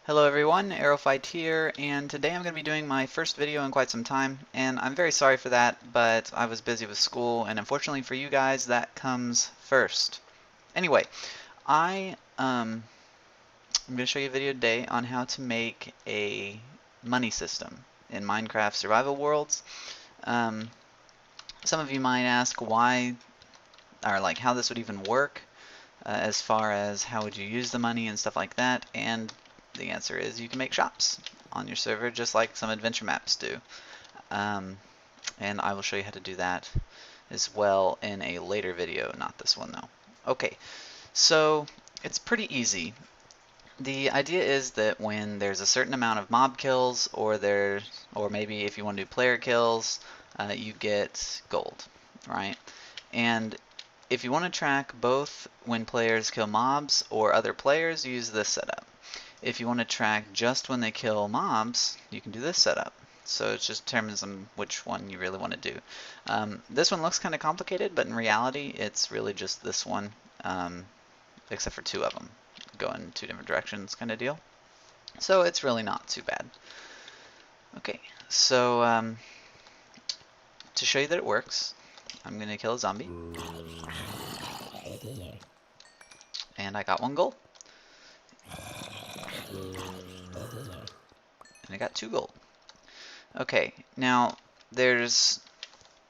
Hello everyone, Aerophite here, and today I'm going to be doing my first video in quite some time, and I'm very sorry for that, but I was busy with school, and unfortunately for you guys, that comes first. Anyway, I'm going to show you a video today on how to make a money system in Minecraft Survival Worlds. Um, some of you might ask why, or like how this would even work, as far as how would you use the money and stuff like that, and the answer is you can make shops on your server just like some adventure maps do. And I will show you how to do that as well in a later video, not this one though. Okay, so it's pretty easy. The idea is that when there's a certain amount of mob kills, or maybe if you want to do player kills, you get gold, right? And if you want to track both when players kill mobs or other players, use this setup. If you want to track just when they kill mobs, you can do this setup. So it just determines which one you really want to do. This one looks kind of complicated, but in reality, it's really just this one, except for two of them go in two different directions kind of deal. So it's really not too bad. Okay, so to show you that it works, I'm going to kill a zombie. And I got 1 gold. And I got 2 gold. Okay, now there's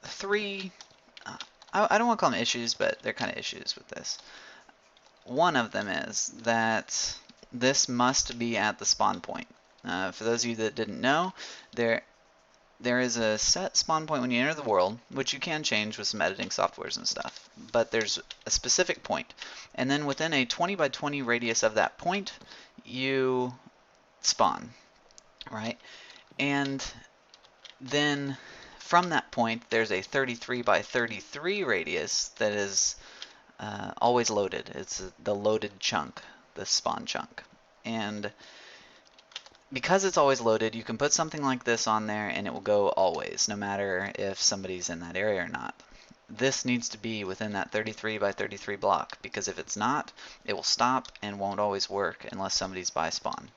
3, I don't want to call them issues, but they're kind of issues with this. One of them is that this must be at the spawn point. For those of you that didn't know, there is a set spawn point when you enter the world, which you can change with some editing softwares and stuff, but there's a specific point. And then within a 20 by 20 radius of that point, you spawn, right? And then from that point, there's a 33 by 33 radius that is always loaded. It's the loaded chunk, the spawn chunk. And because it's always loaded, you can put something like this on there and it will go always, no matter if somebody's in that area or not. This needs to be within that 33 by 33 block, because if it's not, it will stop and won't always work unless somebody's by spawn.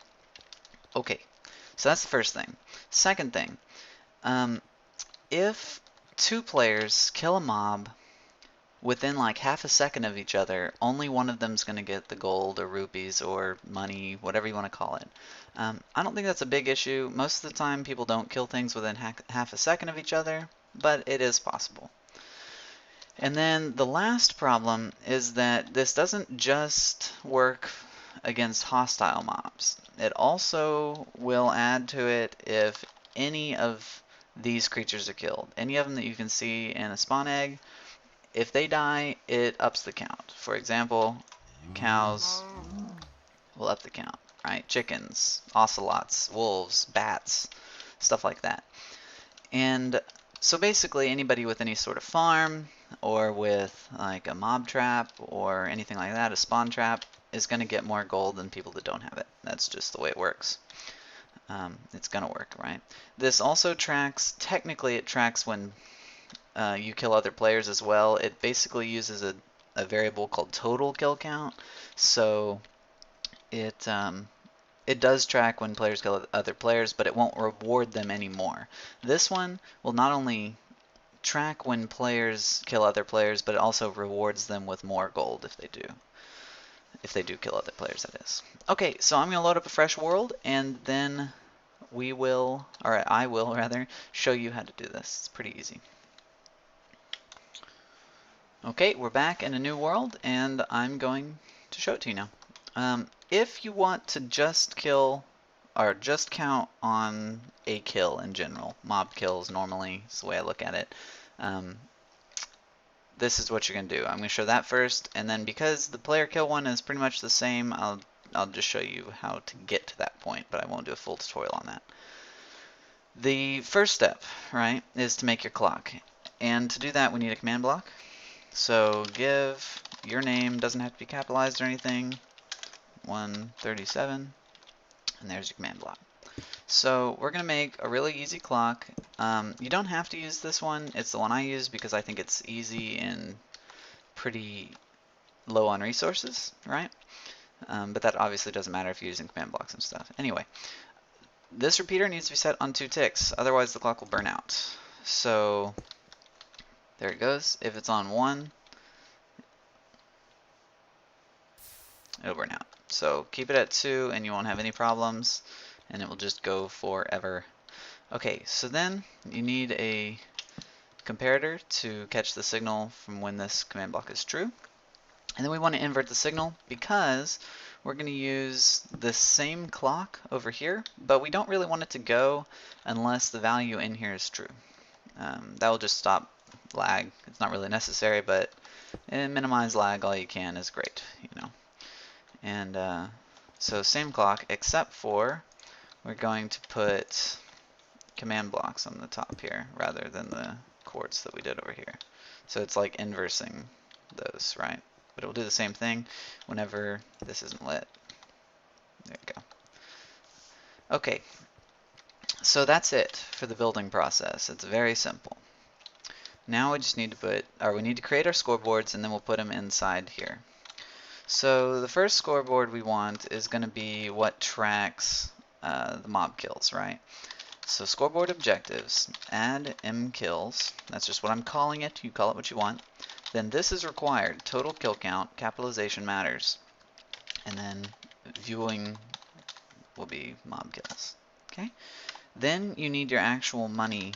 Okay, so that's the first thing. Second thing, if 2 players kill a mob within like half a second of each other, only one of them's going to get the gold or rupees or money, whatever you want to call it. I don't think that's a big issue. Most of the time people don't kill things within half a second of each other, but it is possible. And then the last problem is that this doesn't just work against hostile mobs. It also will add to it if any of these creatures are killed. Any of them that you can see in a spawn egg, if they die, it ups the count. For example, cows will up the count, right? Chickens, ocelots, wolves, bats, stuff like that. And so basically anybody with any sort of farm or with like a mob trap or anything like that, a spawn trap, is going to get more gold than people that don't have it. That's just the way it works. It's going to work, right? This also tracks, technically it tracks when you kill other players as well. It basically uses a variable called total kill count. So it does track when players kill other players, but it won't reward them anymore. This one will not only track when players kill other players, but it also rewards them with more gold if they do. If they do kill other players, that is. Okay, so I'm going to load up a fresh world, and then we will, or I will rather, show you how to do this. It's pretty easy. Okay, we're back in a new world, and I'm going to show it to you now. If you want to just kill, or just count on a kill in general, mob kills normally is the way I look at it, this is what you're going to do. I'm going to show that first, and then because the player kill one is pretty much the same, I'll just show you how to get to that point, but I won't do a full tutorial on that. The first step, right, is to make your clock. And to do that, we need a command block. So give your name, doesn't have to be capitalized or anything, 137, and there's your command block. So we're going to make a really easy clock. You don't have to use this one. It's the one I use because I think it's easy and pretty low on resources, right? But that obviously doesn't matter if you're using command blocks and stuff. Anyway, this repeater needs to be set on 2 ticks, otherwise the clock will burn out. So there it goes. If it's on 1, it'll burn out. So keep it at 2 and you won't have any problems, and it will just go forever. Okay, so then you need a comparator to catch the signal from when this command block is true. And then we want to invert the signal because we're going to use the same clock over here, but we don't really want it to go unless the value in here is true. That will just stop lag. It's not really necessary, but minimize lag all you can is great, you know. And so same clock, except for we're going to put command blocks on the top here rather than the quartz that we did over here. So it's like inversing those, right? But it will do the same thing whenever this isn't lit. There you go. Okay, so that's it for the building process. It's very simple. Now we just need to we need to create our scoreboards, and then we'll put them inside here. So the first scoreboard we want is going to be what tracks the mob kills, right? So scoreboard objectives, add M kills. That's just what I'm calling it. You call it what you want. Then this is required. Total kill count, capitalization matters. And then viewing will be mob kills. Okay. Then you need your actual money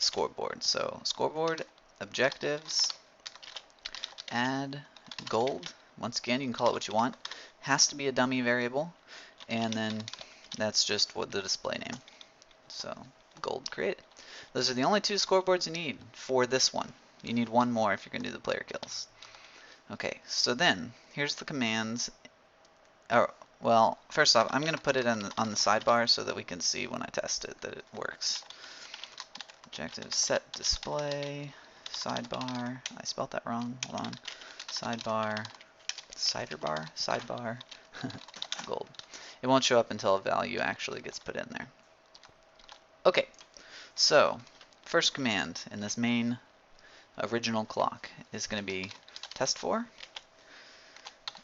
scoreboard. So scoreboard objectives, add gold. Once again, you can call it what you want. Has to be a dummy variable. And then that's just what the display name. So gold created. Those are the only 2 scoreboards you need for this one. You need 1 more if you're going to do the player kills. Okay, so then here's the commands. Oh, well, first off, I'm going to put it on the sidebar so that we can see when I test it that it works. Objective set display sidebar. I spelled that wrong. Hold on. Sidebar. Sidebar. Gold. It won't show up until a value actually gets put in there. Okay, so first command in this main original clock is going to be test4.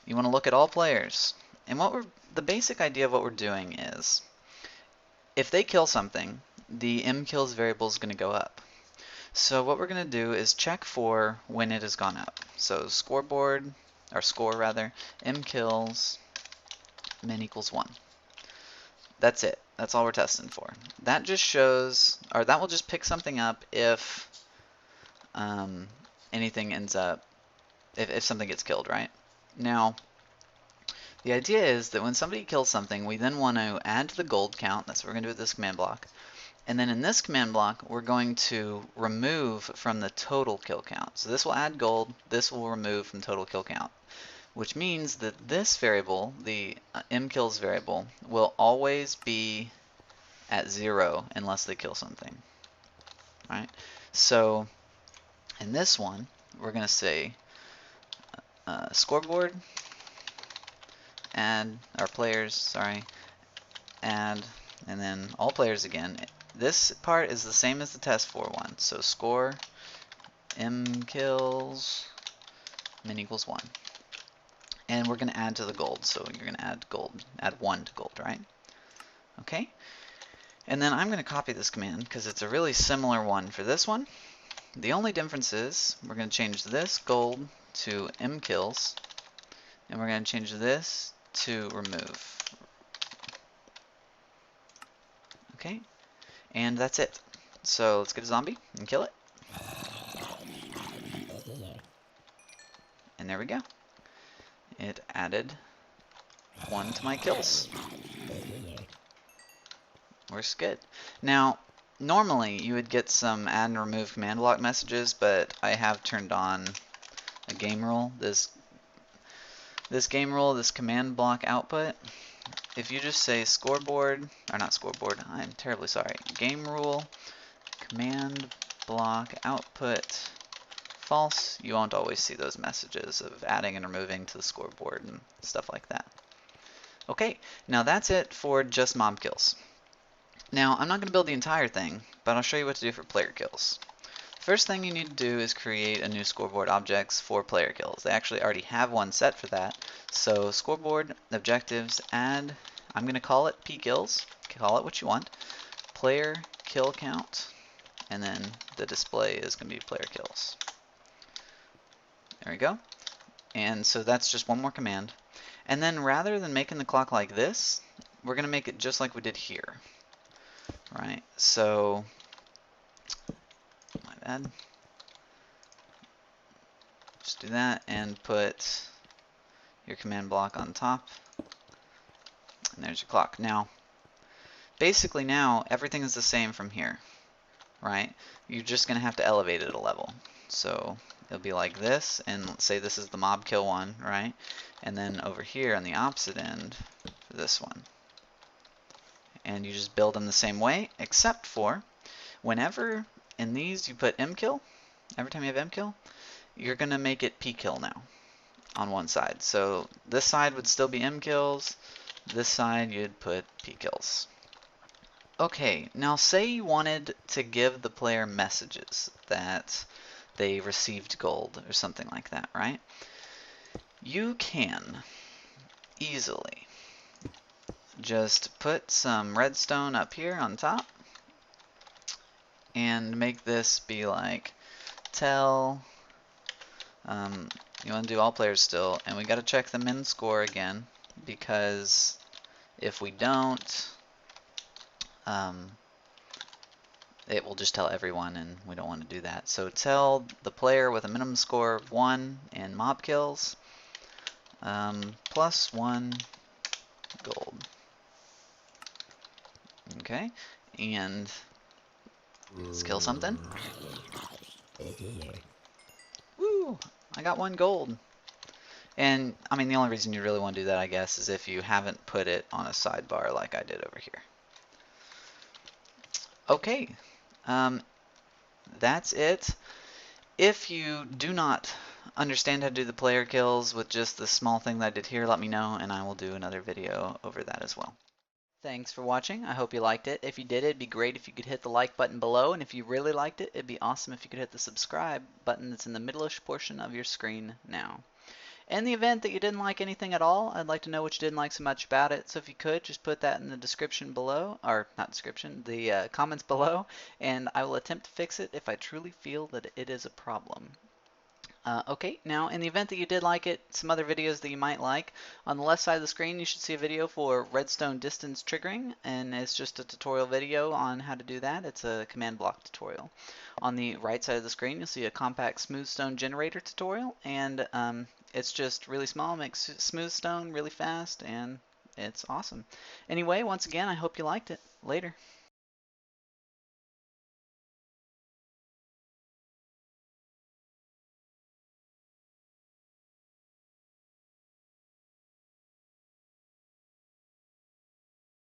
You want to look at all players. And the basic idea of what we're doing is if they kill something, the mkills variable is going to go up. So what we're going to do is check for when it has gone up. So scoreboard, or score rather, mkills min equals 1. That's it. That's all we're testing for. That just shows, or that will just pick something up if anything ends up, if something gets killed, right? Now, the idea is that when somebody kills something, we then want to add to the gold count. That's what we're going to do with this command block. And then in this command block, we're going to remove from the total kill count. So this will add gold, this will remove from total kill count, which means that this variable, the mkills variable, will always be at 0 unless they kill something. Right? So in this one, we're going to say scoreboard, add our players, sorry, add, and then all players again. This part is the same as the test4 one. So score mkills min equals 1. And we're going to add to the gold. So you're going to add gold, add 1 to gold, right? Okay. And then I'm going to copy this command because it's a really similar one for this one. The only difference is we're going to change this gold to mkills, and we're going to change this to remove. Okay. And that's it. So let's get a zombie and kill it. And there we go. It added 1 to my kills. Works good. Now, normally you would get some add and remove command block messages, but I have turned on a game rule. This game rule, this command block output, if you just say scoreboard, or not scoreboard, I'm terribly sorry, game rule, command block output false, you won't always see those messages of adding and removing to the scoreboard and stuff like that. Okay, now that's it for just mob kills. Now, I'm not going to build the entire thing, but I'll show you what to do for player kills. First thing you need to do is create a new scoreboard objects for player kills. They actually already have one set for that. So scoreboard, objectives, add, I'm going to call it P kills, call it what you want, player kill count, and then the display is going to be player kills. There we go. And so that's just one more command. And then rather than making the clock like this, we're going to make it just like we did here. Right? So, my bad. Just do that and put your command block on top. And there's your clock. Now, basically now, everything is the same from here. Right? You're just going to have to elevate it a level. So, it'll be like this, and let's say this is the mob kill one, right? And then over here on the opposite end, for this one. And you just build them the same way, except for whenever in these you put mkill, every time you have mkill, you're going to make it pkill now on one side. So this side would still be mkills, this side you'd put pkills. Okay, now say you wanted to give the player messages that they received gold or something like that, right? You can easily just put some redstone up here on top and make this be like tell, you want to do all players still, and we got to check the min score again, because if we don't, it will just tell everyone, and we don't want to do that. So tell the player with a minimum score of 1 in mob kills, plus 1 gold. Okay, and let's kill something. Woo! I got 1 gold. And, I mean, the only reason you really want to do that, I guess, is if you haven't put it on a sidebar like I did over here. Okay, that's it. If you do not understand how to do the player kills with just the small thing that I did here, let me know, and I will do another video over that as well. Thanks for watching. I hope you liked it. If you did, it'd be great if you could hit the like button below, and if you really liked it, it'd be awesome if you could hit the subscribe button that's in the middle-ish portion of your screen now. In the event that you didn't like anything at all, I'd like to know what you didn't like so much about it. So if you could, just put that in the description below, or not description, the comments below, and I will attempt to fix it if I truly feel that it is a problem. Okay, now in the event that you did like it, some other videos that you might like, on the left side of the screen you should see a video for redstone distance triggering, and it's just a tutorial video on how to do that. It's a command block tutorial. On the right side of the screen you'll see a compact smooth stone generator tutorial, and it's just really small, makes smooth stone really fast, and it's awesome. Anyway, once again, I hope you liked it. Later.